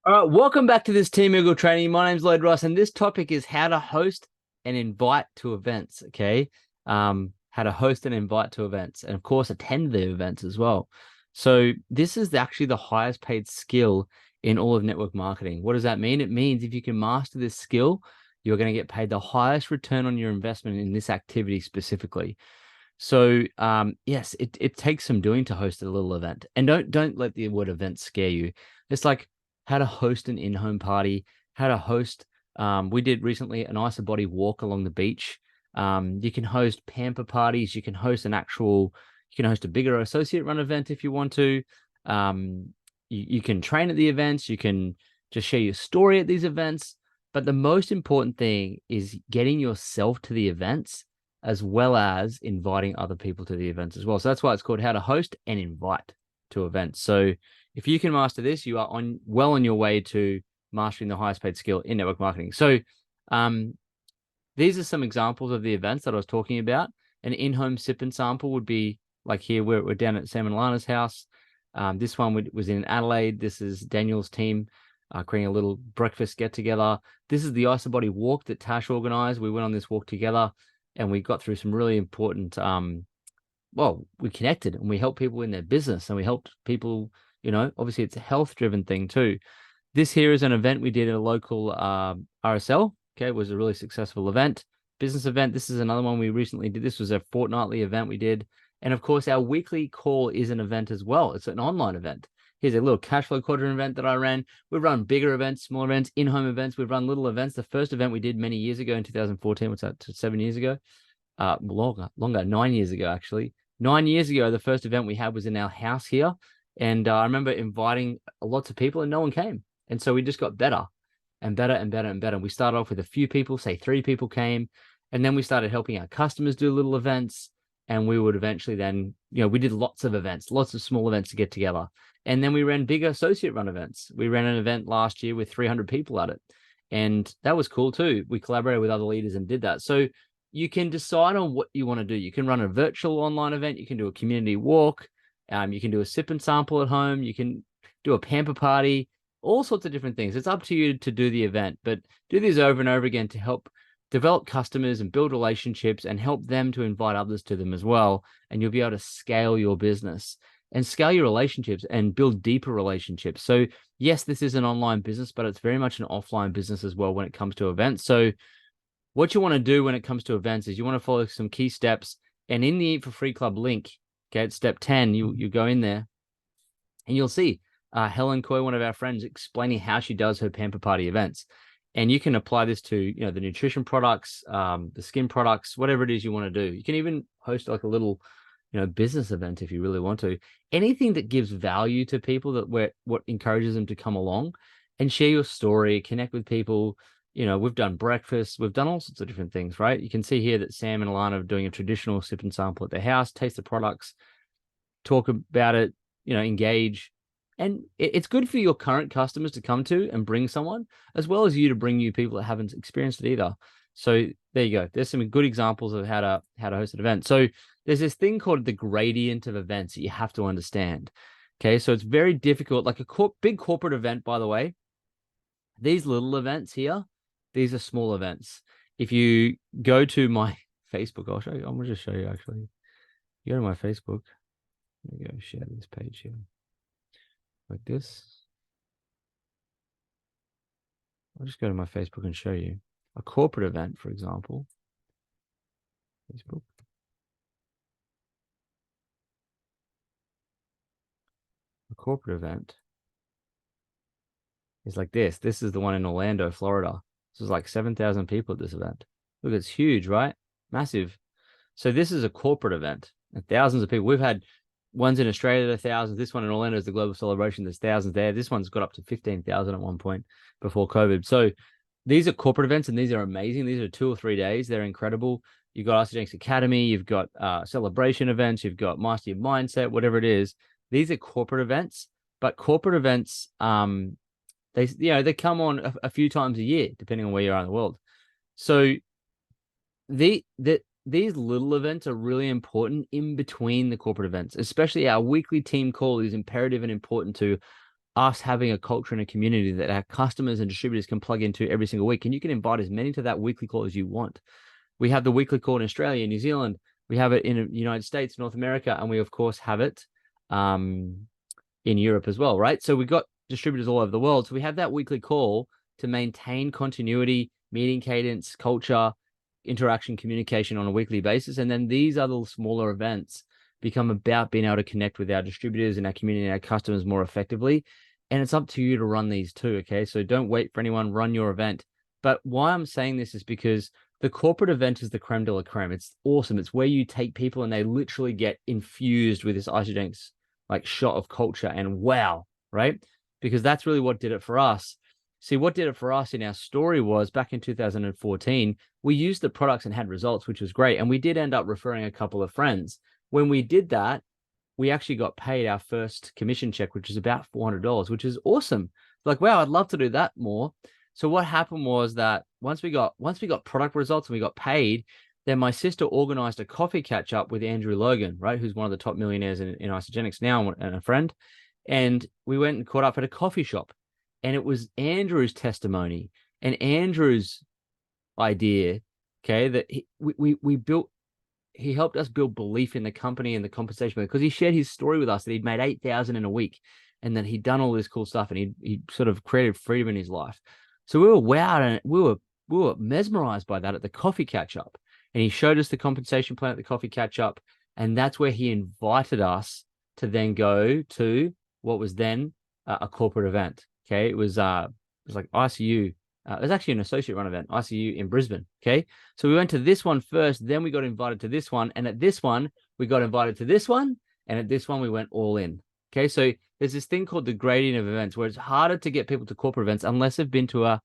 All right, welcome back to this Team Eagle training. My name's Lloyd Ross, and this topic is how to host and invite to events. Okay, how to host and invite to events, and of course, attend the events as well. So this is actually the highest paid skill in all of network marketing. What does that mean? It means if you can master this skill, you're going to get paid the highest return on your investment in this activity specifically. So yes, it takes some doing to host a little event. And don't let the word event scare you. It's like how to host an in-home party, how to host we did recently an ice body walk along the beach. You can host pamper parties, you can host a bigger associate run event if you want to. You can train at the events, you can just share your story at these events. But the most important thing is getting yourself to the events as well as inviting other people to the events as well. So that's why it's called how to host and invite to events. So if you can master this, you are on your way to mastering the highest paid skill in network marketing. So um, these are some examples of the events that I was talking about. An in-home sip and sample would be like here, we're down at Sam and Lana's house. This one was in Adelaide. This is Daniel's team creating a little breakfast get together. This is the Body walk that Tash organized. We went on this walk together and we got through some really important well, we connected and we helped people in their business and we helped people, obviously it's a health driven thing too. This here is an event we did at a local RSL. Okay, it was a really successful event, business event. This is another one we recently did. This was a fortnightly event we did. And of course, our weekly call is an event as well. It's an online event. Here's a little cash flow quadrant event that I ran. We've run bigger events, smaller events, in-home events. We've run little events. The first event we did many years ago in 2014, what's that, 7 years ago? Longer, 9 years ago, actually. 9 years ago, the first event we had was in our house here. And I remember inviting lots of people and no one came. And so we just got better and better and better and better. We started off with a few people, say 3 people came. And then we started helping our customers do little events. And we would eventually then, we did lots of events, lots of small events to get together. And then we ran bigger associate run events. We ran an event last year with 300 people at it. And that was cool too. We collaborated with other leaders and did that. So you can decide on what you want to do. You can run a virtual online event. You can do a community walk. You can do a sip and sample at home. You can do a pamper party, all sorts of different things. It's up to you to do the event, but do these over and over again to help develop customers and build relationships and help them to invite others to them as well. And you'll be able to scale your business and scale your relationships and build deeper relationships. So yes, this is an online business, but it's very much an offline business as well when it comes to events. So what you want to do when it comes to events is you want to follow some key steps. And in the Eat for Free Club link, okay, at step 10, you go in there and you'll see Helen Coy, one of our friends, explaining how she does her pamper party events. And you can apply this to, the nutrition products, the skin products, whatever it is you want to do. You can even host like a little, business event if you really want to. Anything that gives value to people what encourages them to come along and share your story, connect with people. We've done breakfast, we've done all sorts of different things, right? You can see here that Sam and Alana are doing a traditional sip and sample at their house, taste the products, talk about it, engage. And it's good for your current customers to come to and bring someone, as well as you to bring new people that haven't experienced it either. So there you go. There's some good examples of how to host an event. So there's this thing called the gradient of events that you have to understand. Okay, so it's very difficult. Like a big corporate event, by the way, these little events here, these are small events. If you go to my Facebook, I'll show you. I'm gonna just show you actually. You go to my Facebook. Let me go share this page here. Like this. I'll just go to my Facebook and show you a corporate event, for example. Facebook. A corporate event is like this. This is the one in Orlando, Florida. This is like 7,000 people at this event. Look, it's huge, right? Massive. So this is a corporate event. And thousands of people. We've had ones in Australia that are thousands. This one in Orlando is the global celebration. There's thousands there. This one's got up to 15,000 at one point before COVID. So these are corporate events and these are amazing. These are 2 or 3 days. They're incredible. You've got Jenks Academy. You've got celebration events. You've got Master Your Mindset, whatever it is. These are corporate events, but corporate events, they come on a few times a year, depending on where you are in the world. So these little events are really important in between the corporate events, especially our weekly team call is imperative and important to us having a culture and a community that our customers and distributors can plug into every single week. And you can invite as many to that weekly call as you want. We have the weekly call in Australia, New Zealand. We have it in the United States, North America, and we, of course, have it in Europe as well, right? So we've got distributors all over the world. So we have that weekly call to maintain continuity, meeting cadence, culture, interaction, communication on a weekly basis. And then these other smaller events become about being able to connect with our distributors and our community and our customers more effectively. And it's up to you to run these too, okay? So don't wait for anyone, run your event. But why I'm saying this is because the corporate event is the creme de la creme. It's awesome. It's where you take people and they literally get infused with this Isagenix like shot of culture and wow, right? Because that's really what did it for us. See, what did it for us in our story was back in 2014, we used the products and had results, which was great. And we did end up referring a couple of friends. When we did that, we actually got paid our first commission check, which is about $400, which is awesome. Like, wow, I'd love to do that more. So what happened was that once we got product results and we got paid, then my sister organized a coffee catch up with Andrew Logan, right? Who's one of the top millionaires in Isagenix now and a friend. And we went and caught up at a coffee shop. And it was Andrew's testimony and Andrew's idea, okay, that we built, he helped us build belief in the company and the compensation because he shared his story with us that he'd made 8,000 in a week and that he'd done all this cool stuff and he sort of created freedom in his life. So we were wowed and we were mesmerized by that at the coffee catch up. And he showed us the compensation plan at the coffee catch up. And that's where he invited us to then go to what was then a corporate event. Okay. It was like ICU. It was actually an associate run event, ICU in Brisbane. Okay. So we went to this one first, then we got invited to this one. And at this one, we got invited to this one. And at this one, we went all in. Okay. So there's this thing called the gradient of events where it's harder to get people to corporate events unless they've been to a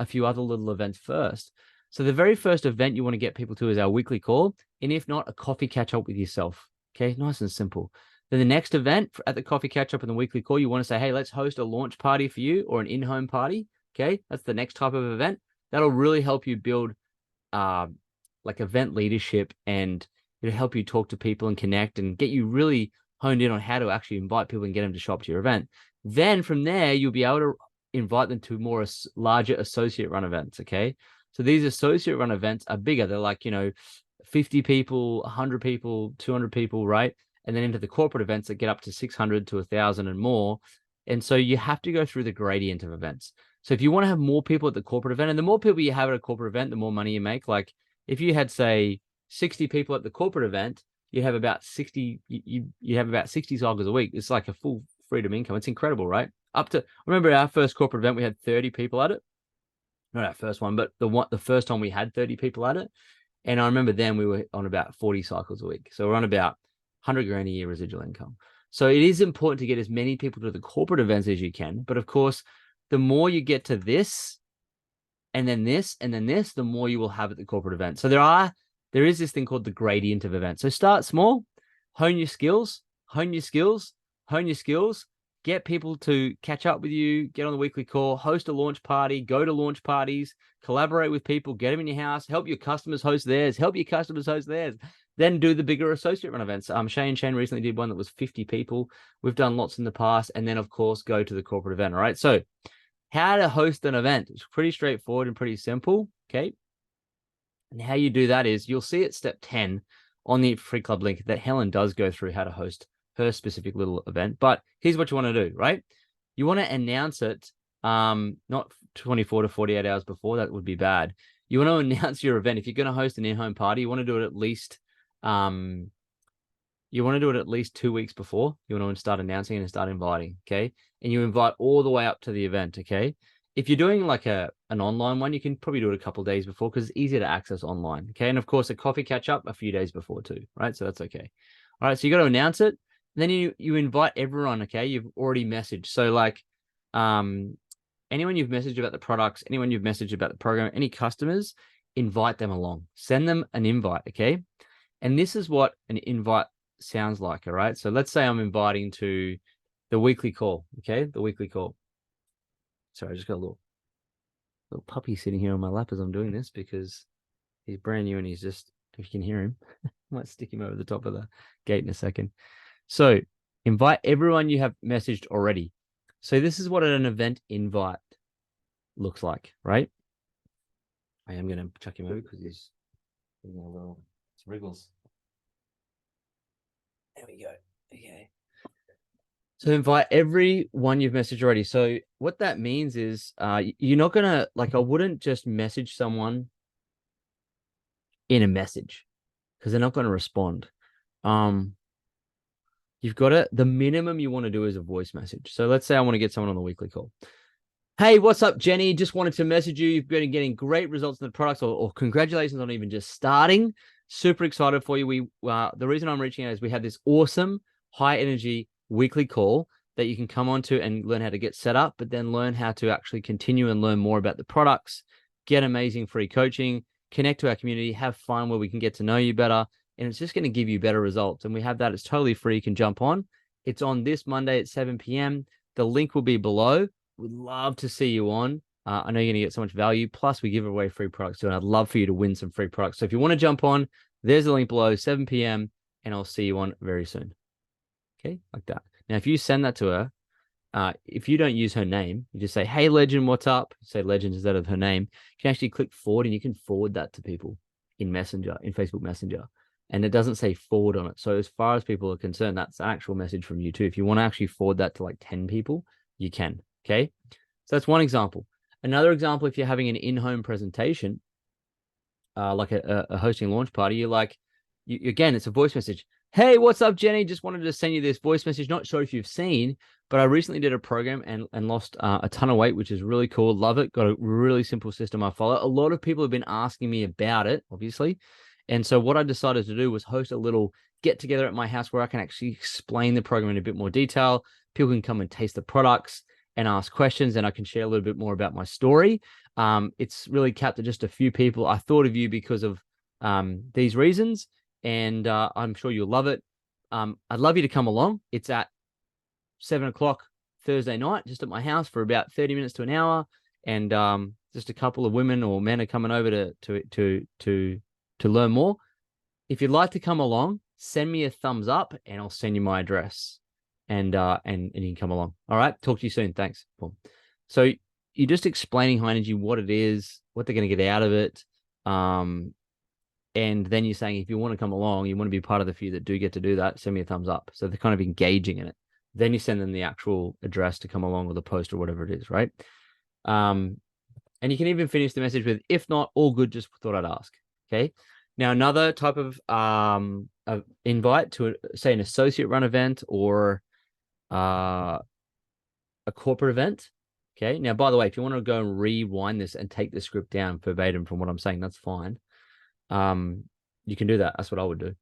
few other little events first. So the very first event you want to get people to is our weekly call. And if not, a coffee catch up with yourself. Okay. Nice and simple. Then the next event at the coffee catch up and the weekly call, you want to say, hey, let's host a launch party for you or an in-home party. Okay. That's the next type of event. That'll really help you build like event leadership and it'll help you talk to people and connect and get you really honed in on how to actually invite people and get them to show up to your event. Then from there, you'll be able to invite them to more larger associate run events. Okay. So these associate run events are bigger. They're like, 50 people, 100 people, 200 people, right? And then into the corporate events that get up to 600 to 1,000 and more. And so you have to go through the gradient of events. So if you want to have more people at the corporate event, and the more people you have at a corporate event, the more money you make. Like if you had, say, 60 people at the corporate event, you have about 60, you have about 60 cycles a week. It's like a full freedom income. It's incredible, right? Remember our first corporate event, we had 30 people at it. Not our first one, but the first time we had 30 people at it. And I remember then we were on about 40 cycles a week. So we're on about 100 grand a year residual income. So it is important to get as many people to the corporate events as you can. But of course, the more you get to this, and then this, and then this, the more you will have at the corporate event. So there is this thing called the gradient of events. So start small, hone your skills, get people to catch up with you, get on the weekly call, host a launch party, go to launch parties, collaborate with people, get them in your house, help your customers host theirs, then do the bigger associate run events. Shay and Shane recently did one that was 50 people. We've done lots in the past. And then, of course, go to the corporate event. All right. So how to host an event. It's pretty straightforward and pretty simple. Okay. And how you do that is you'll see at step 10 on the Free Club link that Helen does go through how to host her specific little event. But here's what you want to do, right? You want to announce it not 24 to 48 hours before. That would be bad. You want to announce your event. If you're going to host an in-home party, you want to do it at least 2 weeks before. You want to start announcing and start inviting, okay? And you invite all the way up to the event, okay? If you're doing like an online one, you can probably do it a couple of days before because it's easier to access online, okay? And of course, a coffee catch up a few days before too, right? So that's okay. All right, so you got to announce it. Then you invite everyone, okay? You've already messaged. So like anyone you've messaged about the products, anyone you've messaged about the program, any customers, invite them along. Send them an invite, okay? And this is what an invite sounds like, all right? So let's say I'm inviting to the weekly call, okay? The weekly call. Sorry, I just got a little puppy sitting here on my lap as I'm doing this because he's brand new and he's just, if you can hear him, I might stick him over the top of the gate in a second. So invite everyone you have messaged already. So this is what an event invite looks like, right? I am going to chuck him over because he's getting a little wriggles. There we go. Okay. So invite everyone you've messaged already. So what that means is you're not going to, like, I wouldn't just message someone in a message because they're not going to respond. You've got to, the minimum you want to do is a voice message. So let's say I want to get someone on the weekly call. Hey, what's up, Jenny? Just wanted to message you. You've been getting great results in the products, or congratulations on even just starting. Super excited for you. The reason I'm reaching out is we have this awesome high energy weekly call that you can come onto and learn how to get set up, but then learn how to actually continue and learn more about the products, get amazing free coaching, connect to our community, have fun where we can get to know you better. And it's just going to give you better results. And we have that. It's totally free. You can jump on. It's on this Monday at 7 p.m. The link will be below. We'd love to see you on. I know you're going to get so much value. Plus, we give away free products too. And I'd love for you to win some free products. So if you want to jump on, there's the link below, 7 p.m. And I'll see you on very soon. Okay, like that. Now, if you send that to her, if you don't use her name, you just say, hey, Legend, what's up? Say Legend instead of her name. You can actually click forward and you can forward that to people in Messenger, in Facebook Messenger. And it doesn't say forward on it. So as far as people are concerned, that's an actual message from you too. If you want to actually forward that to like 10 people, you can. Okay. So that's one example. Another example, if you're having an in-home presentation, like a hosting launch party, you're like, again, it's a voice message. Hey, what's up, Jenny? Just wanted to send you this voice message. Not sure if you've seen, but I recently did a program and lost a ton of weight, which is really cool. Love it. Got a really simple system I follow. A lot of people have been asking me about it, obviously. And so what I decided to do was host a little get together at my house where I can actually explain the program in a bit more detail. People can come and taste the products and ask questions, and I can share a little bit more about my story. It's really capped at just a few people. I thought of you because of these reasons, and I'm sure you'll love it. I'd love you to come along. It's at 7 o'clock Thursday night, just at my house for about 30 minutes to an hour. And just a couple of women or men are coming over to learn more. If you'd like to come along, send me a thumbs up and I'll send you my address and you can come along. All right. Talk to you soon. Thanks. Boom. So you're just explaining high energy, what it is, what they're going to get out of it. And then you're saying, if you want to come along, you want to be part of the few that do get to do that, send me a thumbs up. So they're kind of engaging in it. Then you send them the actual address to come along, or the post, or whatever it is, right? And you can even finish the message with, if not, all good, just thought I'd ask. Okay. Now, another type of invite to, say, an associate run event or a corporate event. Okay. Now, by the way, if you want to go and rewind this and take the script down verbatim from what I'm saying, that's fine. You can do that. That's what I would do.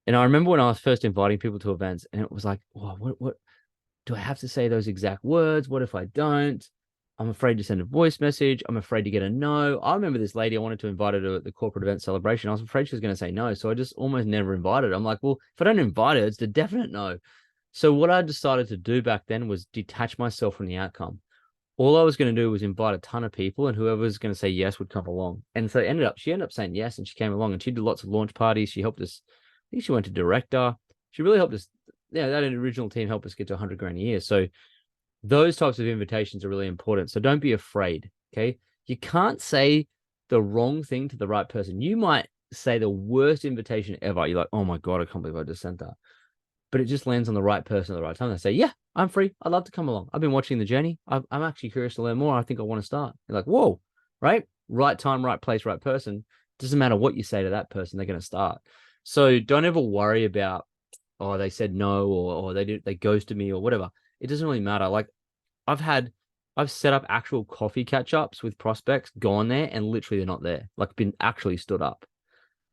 And I remember when I was first inviting people to events, and it was like, oh, what do I have to say those exact words? What if I don't? I'm afraid to send a voice message. I'm afraid to get a no. I remember this lady, I wanted to invite her to the corporate event celebration. I was afraid she was going to say no. So I just almost never invited her. I'm like, well, if I don't invite her, it's a definite no. So what I decided to do back then was detach myself from the outcome. All I was going to do was invite a ton of people, and whoever was going to say yes would come along. And so she ended up saying yes, and she came along, and she did lots of launch parties. She helped us. I think she went to director. She really helped us. Yeah, that original team helped us get to 100 grand a year. So those types of invitations are really important. So don't be afraid. Okay. You can't say the wrong thing to the right person. You might say the worst invitation ever. You're like, oh my God, I can't believe I just sent that. But it just lands on the right person at the right time. They say, yeah, I'm free. I'd love to come along. I've been watching the journey. I'm actually curious to learn more. I think I want to start. You're like, whoa, right? Right time, right place, right person. Doesn't matter what you say to that person, they're going to start. So don't ever worry about, oh, they said no, or they ghosted me or whatever. It doesn't really matter. Like I've set up actual coffee catch-ups with prospects, gone there, and literally they're not there. Like been actually stood up.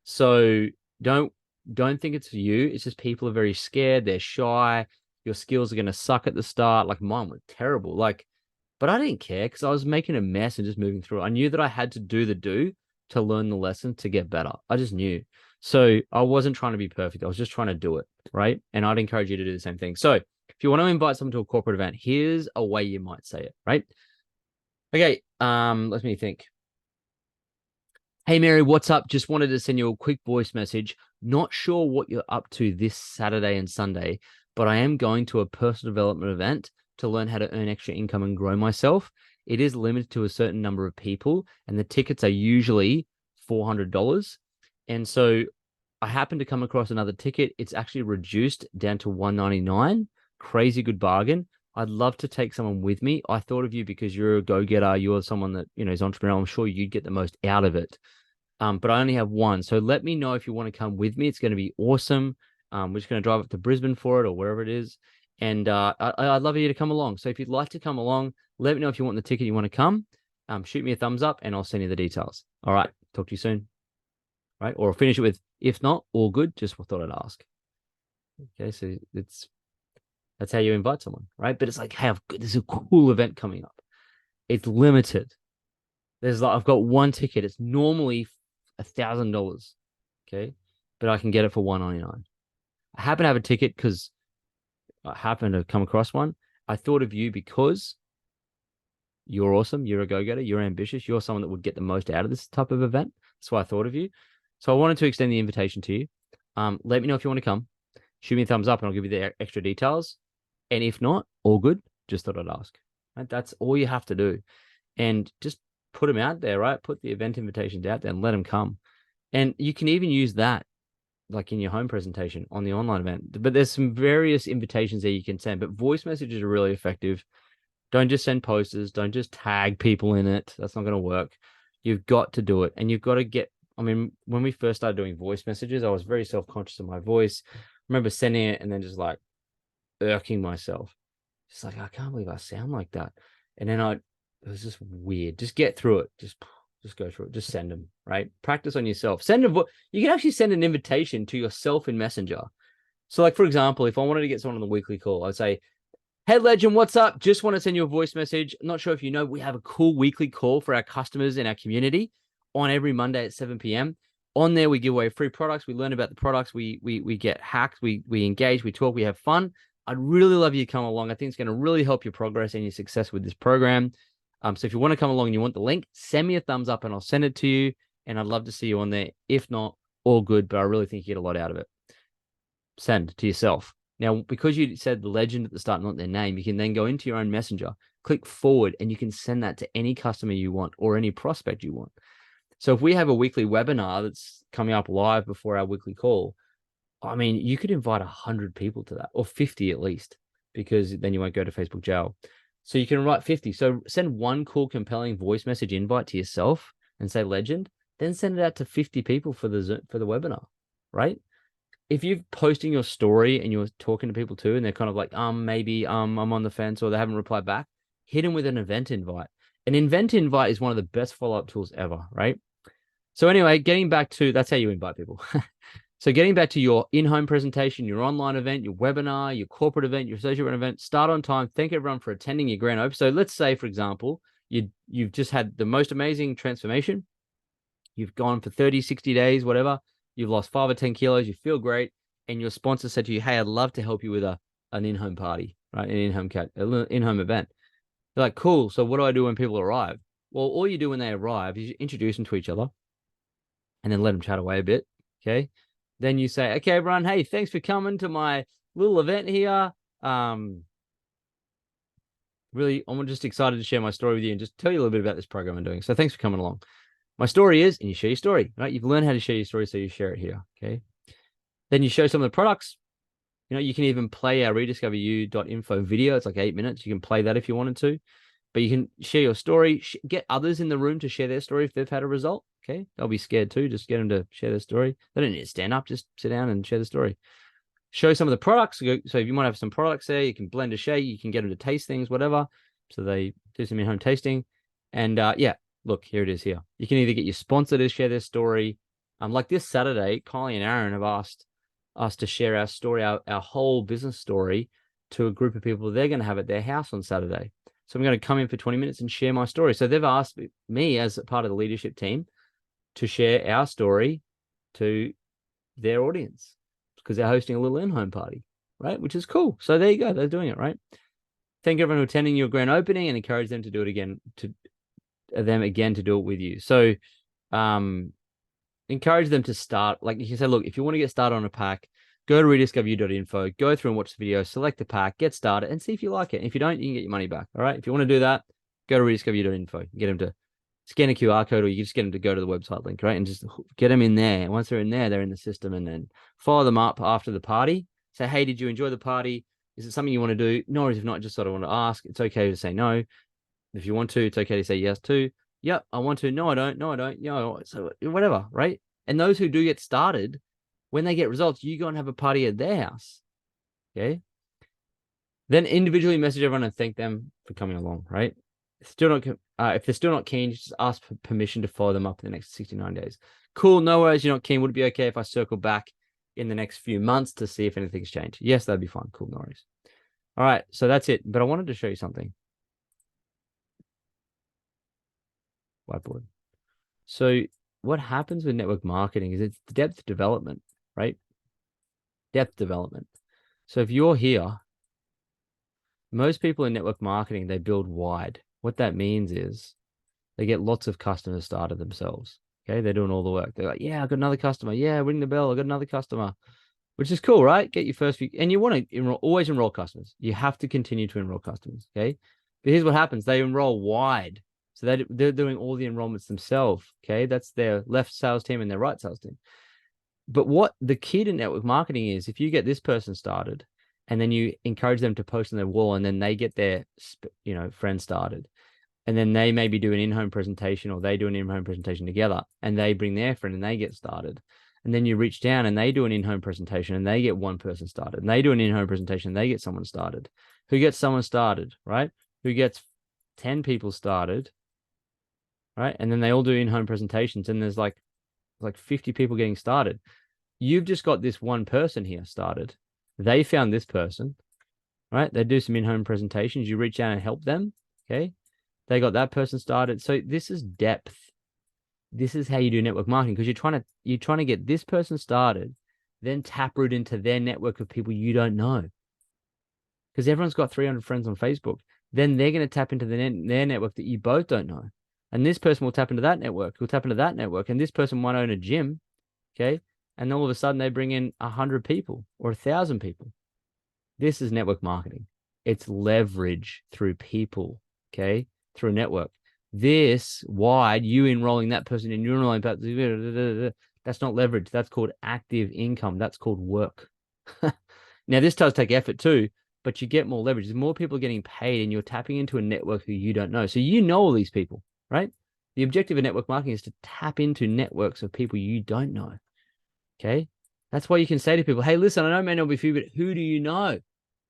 So don't think it's for you. It's just people are very scared. They're shy. Your skills are going to suck at the start. Like mine were terrible. But I didn't care because I was making a mess and just moving through it. I knew that I had to do to learn the lesson to get better. I just knew. So I wasn't trying to be perfect. I was just trying to do it. Right. And I'd encourage you to do the same thing. So if you want to invite someone to a corporate event, here's a way you might say it. Right. Okay. Let me think. Hey, Mary, what's up? Just wanted to send you a quick voice message. Not sure what you're up to this Saturday and Sunday, but I am going to a personal development event to learn how to earn extra income and grow myself, it is limited to a certain number of people, and the tickets are usually $400. And so I happened to come across another ticket. It's actually reduced down to $199. Crazy good bargain. I'd love to take someone with me. I thought of you because you're a go-getter. You're someone that, you know, is entrepreneurial. I'm sure you'd get the most out of it. But I only have one. So let me know if you want to come with me. It's going to be awesome. We're just going to drive up to Brisbane for it or wherever it is. And I'd love you to come along. So if you'd like to come along, let me know if you want the ticket, you want to come. Shoot me a thumbs up and I'll send you the details. All right. Talk to you soon. Right. Or I'll finish it with, if not, all good. Just thought I'd ask. Okay. So that's how you invite someone. Right. But it's like, hey, there's a cool event coming up. It's limited. I've got one ticket. It's normally $1,000. Okay. But I can get it for $199. I happen to have a ticket because I happened to come across one. I thought of you because you're awesome. You're a go-getter. You're ambitious. You're someone that would get the most out of this type of event. That's why I thought of you. So I wanted to extend the invitation to you. Let me know if you want to come. Shoot me a thumbs up and I'll give you the extra details. And if not, all good. Just thought I'd ask. Right? That's all you have to do. And just put them out there, right? Put the event invitations out there and let them come. And you can even use that like in your home presentation on the online event. But there's some various invitations that you can send, but voice messages are really effective. Don't just send posters. Don't just tag people in it. That's not going to work. You've got to do it. And you've got to get, I mean, when we first started doing voice messages, I was very self-conscious of my voice. I remember sending it and then just like irking myself. Just like, I can't believe I sound like that. And then it was just weird. Just get through it. Just go through it. Just send them, right? Practice on yourself. You can actually send an invitation to yourself in Messenger. So like, for example, if I wanted to get someone on the weekly call, I'd say, hey, Legend, what's up? Just want to send you a voice message. I'm not sure if you know, we have a cool weekly call for our customers in our community on every Monday at 7 p.m. On there, we give away free products. We learn about the products. We get hacked. We engage. We talk. We have fun. I'd really love you to come along. I think it's going to really help your progress and your success with this program. So if you want to come along and you want the link, send me a thumbs up and I'll send it to you. And I'd love to see you on there. If not, all good, but I really think you get a lot out of it. Send to yourself. Now, because you said the Legend at the start, not their name, you can then go into your own Messenger, click forward, and you can send that to any customer you want or any prospect you want. So if we have a weekly webinar that's coming up live before our weekly call, I mean, you could invite 100 people to that, or 50 at least, because then you won't go to Facebook jail. So you can invite 50. So send one cool, compelling voice message invite to yourself and say Legend, then send it out to 50 people for the webinar, right? If you're posting your story and you're talking to people too, and they're kind of like, maybe I'm on the fence or they haven't replied back, hit them with an event invite. An event invite is one of the best follow-up tools ever, right? So anyway, that's how you invite people. So getting back to your in-home presentation, your online event, your webinar, your corporate event, your social event, start on time. Thank everyone for attending your grand open. So let's say, for example, you've just had the most amazing transformation. You've gone for 30, 60 days, whatever. You've lost 5 or 10 kilos. You feel great. And your sponsor said to you, hey, I'd love to help you with an in-home party, right? An in-home event. They're like, cool. So what do I do when people arrive? Well, all you do when they arrive is you introduce them to each other and then let them chat away a bit. Okay. Then you say, okay, everyone, hey, thanks for coming to my little event here. Really, I'm just excited to share my story with you and just tell you a little bit about this program I'm doing. So thanks for coming along. My story is, and you share your story, right? You've learned how to share your story, so you share it here, okay? Then you show some of the products. You know, you can even play our rediscoveryou.info video. It's like 8 minutes. You can play that if you wanted to. But you can share your story, get others in the room to share their story if they've had a result. Okay. They'll be scared too. Just get them to share their story. They don't need to stand up, just sit down and share the story. Show some of the products. So if you might have some products there, you can blend a shake, you can get them to taste things, whatever. So they do some in-home tasting. And yeah, look, here it is here. You can either get your sponsor to share their story. Like this Saturday, Kylie and Aaron have asked us to share our story, our whole business story to a group of people they're going to have at their house on Saturday. So I'm going to come in for 20 minutes and share my story. So they've asked me as a part of the leadership team to share our story to their audience because they're hosting a little in-home party, right? Which is cool. So there you go. They're doing it, right? Thank everyone for attending your grand opening and encourage them to do it again, to do it with you. So encourage them to start. Like you can say, look, if you want to get started on a pack, Go to rediscoveryou.info, go through and watch the video, select the pack, get started, and see if you like it. And if you don't, you can get your money back. All right. If you want to do that, go to rediscoveryou.info. Get them to scan a QR code, or you just get them to go to the website link, right? And just get them in there. And once they're in there, they're in the system. And then follow them up after the party. Say, hey, did you enjoy the party? Is it something you want to do? No, if not, just sort of want to ask. It's okay to say no. If you want to, it's okay to say yes to. Yep, I want to. No, I don't. No, I don't. So whatever, right? And those who do get started, when they get results, you go and have a party at their house. Okay. Then individually message everyone and thank them for coming along, right? If they're still not keen, just ask for permission to follow them up in the next 69 days. Cool, no worries, you're not keen. Would it be okay if I circle back in the next few months to see if anything's changed? Yes, that'd be fine. Cool, no worries. All right, so that's it. But I wanted to show you something. Whiteboard. So what happens with network marketing is it's depth development, right? Depth development. So if you're here, most people in network marketing, they build wide. What that means is they get lots of customers started themselves. Okay, they're doing all the work. They're like, yeah, I got another customer. Yeah, ring the bell. I got another customer, which is cool, right? Get your first few, and you want to always enroll customers. You have to continue to enroll customers. Okay, but here's what happens: they enroll wide, so they're doing all the enrollments themselves. Okay, that's their left sales team and their right sales team. But what the key to network marketing is, if you get this person started, and then you encourage them to post on their wall, and then they get their friend started. And then they maybe do an in-home presentation, or they do an in-home presentation together, and they bring their friend and they get started. And then you reach down and they do an in-home presentation and they get one person started. And they do an in-home presentation and they get someone started. Who gets someone started, right? Who gets 10 people started, right? And then they all do in-home presentations, and there's like 50 people getting started. You've just got this one person here started. They found this person, right? They do some in-home presentations. You reach out and help them, okay? They got that person started. So this is depth. This is how you do network marketing, because you're trying to get this person started, then taproot into their network of people you don't know. Because everyone's got 300 friends on Facebook. Then they're going to tap into their network that you both don't know. And this person will tap into that network. Will tap into that network. And this person might own a gym, okay? And all of a sudden they bring in 100 people or 1,000 people. This is network marketing. It's leverage through people, okay? Through a network. This wide, you enrolling that person and you enrolling that, that's not leverage. That's called active income. That's called work. Now, this does take effort too, but you get more leverage. There's more people getting paid, and you're tapping into a network who you don't know. So you know all these people, right? The objective of network marketing is to tap into networks of people you don't know. Okay? That's why you can say to people, hey, listen, I know it may not be for you, but who do you know?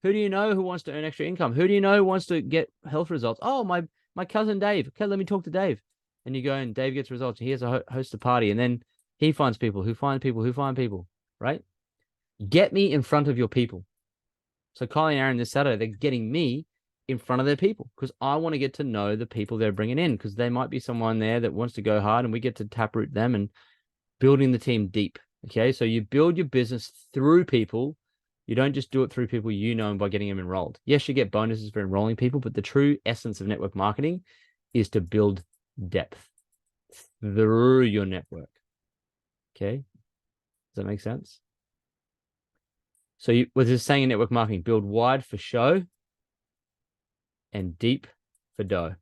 Who do you know who wants to earn extra income? Who do you know who wants to get health results? Oh, my cousin Dave. Okay, let me talk to Dave. And you go, and Dave gets results. He has to host a party, and then he finds people who find people who find people, right? Get me in front of your people. So Kylie and Aaron this Saturday, they're getting me in front of their people, because I want to get to know the people they're bringing in, because they might be someone there that wants to go hard, and we get to taproot them and building the team deep. Okay, so you build your business through people. You don't just do it through people you know and by getting them enrolled. Yes, you get bonuses for enrolling people, but the true essence of network marketing is to build depth through your network. Okay, does that make sense? So what this saying in network marketing: build wide for show and deep for dough.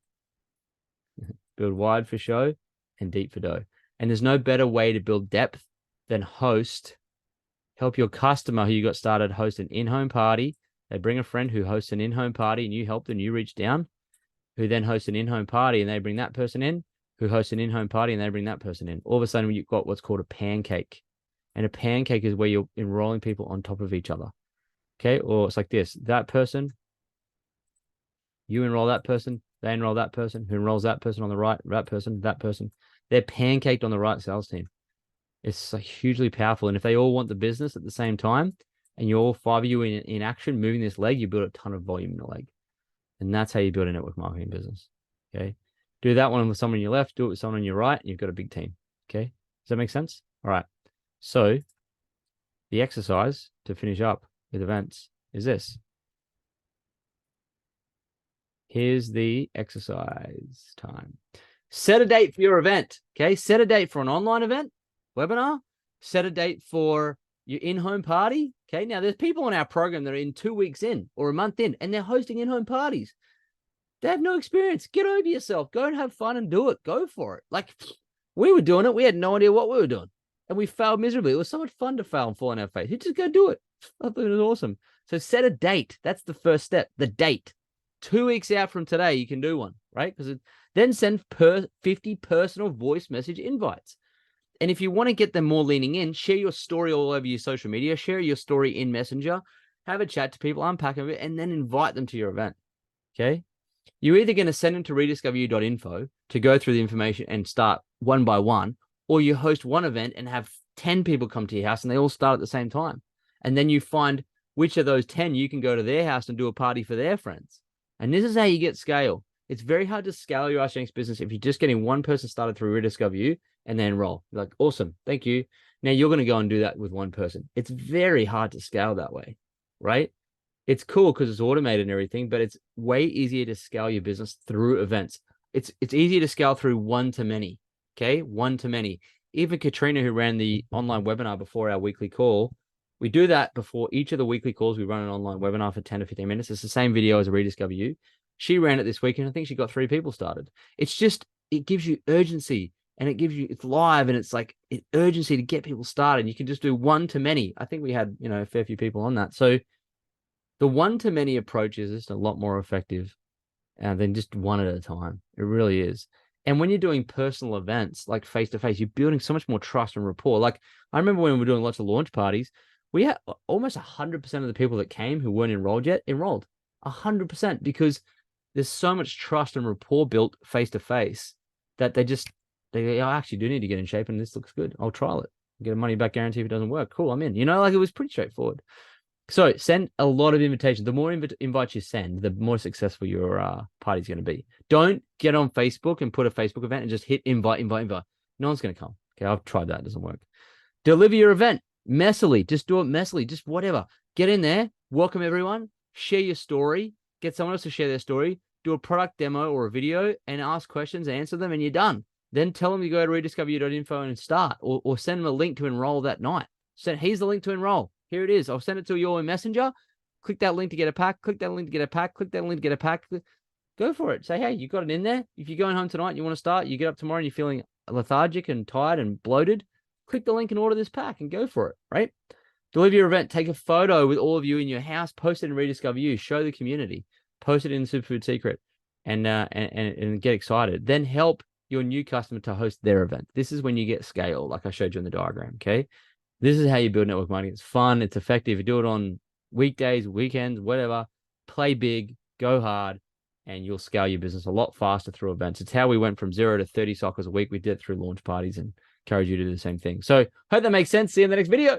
Build wide for show and deep for dough. And there's no better way to build depth than help your customer who you got started host an in-home party. They bring a friend who hosts an in-home party, and you help them, you reach down, who then hosts an in-home party, and they bring that person in, who hosts an in-home party, and they bring that person in. All of a sudden, you've got what's called a pancake. And a pancake is where you're enrolling people on top of each other. Okay, or it's like this: that person, you enroll that person, they enroll that person, who enrolls that person on the right, that person. They're pancaked on the right sales team. It's like hugely powerful. And if they all want the business at the same time, and you're all 5 of you in action moving this leg, you build a ton of volume in the leg. And that's how you build a network marketing business. Okay. Do that one with someone on your left, do it with someone on your right, and you've got a big team. Okay. Does that make sense? All right. So the exercise to finish up with events is this. Here's the exercise time. Set a date for your event. Okay. Set a date for an online event, webinar. Set a date for your in-home party. Okay. Now there's people on our program that are in 2 weeks in or a month in, and they're hosting in-home parties. They have no experience. Get over yourself. Go and have fun and do it. Go for it. Like, we were doing it. We had no idea what we were doing. And we failed miserably. It was so much fun to fail and fall on our face. You just go do it. I thought it was awesome. So set a date. That's the first step. The date. 2 weeks out from today, you can do one, right? Because then send 50 personal voice message invites. And if you want to get them more leaning in, share your story all over your social media. Share your story in Messenger. Have a chat to people, unpack it, and then invite them to your event. Okay? You're either going to send them to rediscoveryou.info to go through the information and start one by one, or you host one event and have 10 people come to your house and they all start at the same time. And then you find which of those 10 you can go to their house and do a party for their friends. And this is how you get scale. It's very hard to scale your Ask James business if you're just getting one person started through Rediscover You and then enroll. You're like, awesome, thank you. Now you're going to go and do that with one person. It's very hard to scale that way, right? It's cool because it's automated and everything, but it's way easier to scale your business through events. It's easier to scale through one-to-many, okay? One-to-many. Even Katrina, who ran the online webinar before our weekly call, we do that before each of the weekly calls. We run an online webinar for 10 to 15 minutes. It's the same video as a Rediscover You. She ran it this week, and I think she got 3 people started. It's just, it gives you urgency, and it gives you, it's live, and it's like urgency to get people started. You can just do one-to-many. I think we had, a fair few people on that. So the one-to-many approach is just a lot more effective than just one at a time. It really is. And when you're doing personal events like face-to-face, you're building so much more trust and rapport. Like, I remember when we were doing lots of launch parties, we had almost 100% of the people that came who weren't enrolled yet enrolled. 100%, because there's so much trust and rapport built face-to-face that they I actually do need to get in shape, and this looks good. I'll trial it. Get a money back guarantee if it doesn't work. Cool, I'm in. Like, it was pretty straightforward. So send a lot of invitations. The more invites you send, the more successful your party's going to be. Don't get on Facebook and put a Facebook event and just hit invite. No one's going to come. Okay, I've tried that. It doesn't work. Deliver your event messily. Just do it messily. Just whatever. Get in there. Welcome everyone. Share your story. Get someone else to share their story. Do a product demo or a video and ask questions, answer them, and you're done. Then tell them you go to rediscoveryou.info and start, or send them a link to enroll that night. Here's the link to enroll. Here it is. I'll send it to you in Messenger. Click that link to get a pack. Click that link to get a pack. Click that link to get a pack. Go for it. Say, hey, you got it in there. If you're going home tonight and you want to start, you get up tomorrow and you're feeling lethargic and tired and bloated, click the link and order this pack and go for it, right? Deliver your event. Take a photo with all of you in your house. Post it in Rediscover You. Show the community. Post it in Superfood Secret and get excited. Then help your new customer to host their event. This is when you get scale, like I showed you in the diagram, okay? This is how you build network marketing. It's fun. It's effective. You do it on weekdays, weekends, whatever. Play big, go hard, and you'll scale your business a lot faster through events. It's how we went from 0 to 30 cycles a week. We did it through launch parties, and encourage you to do the same thing. So hope that makes sense. See you in the next video.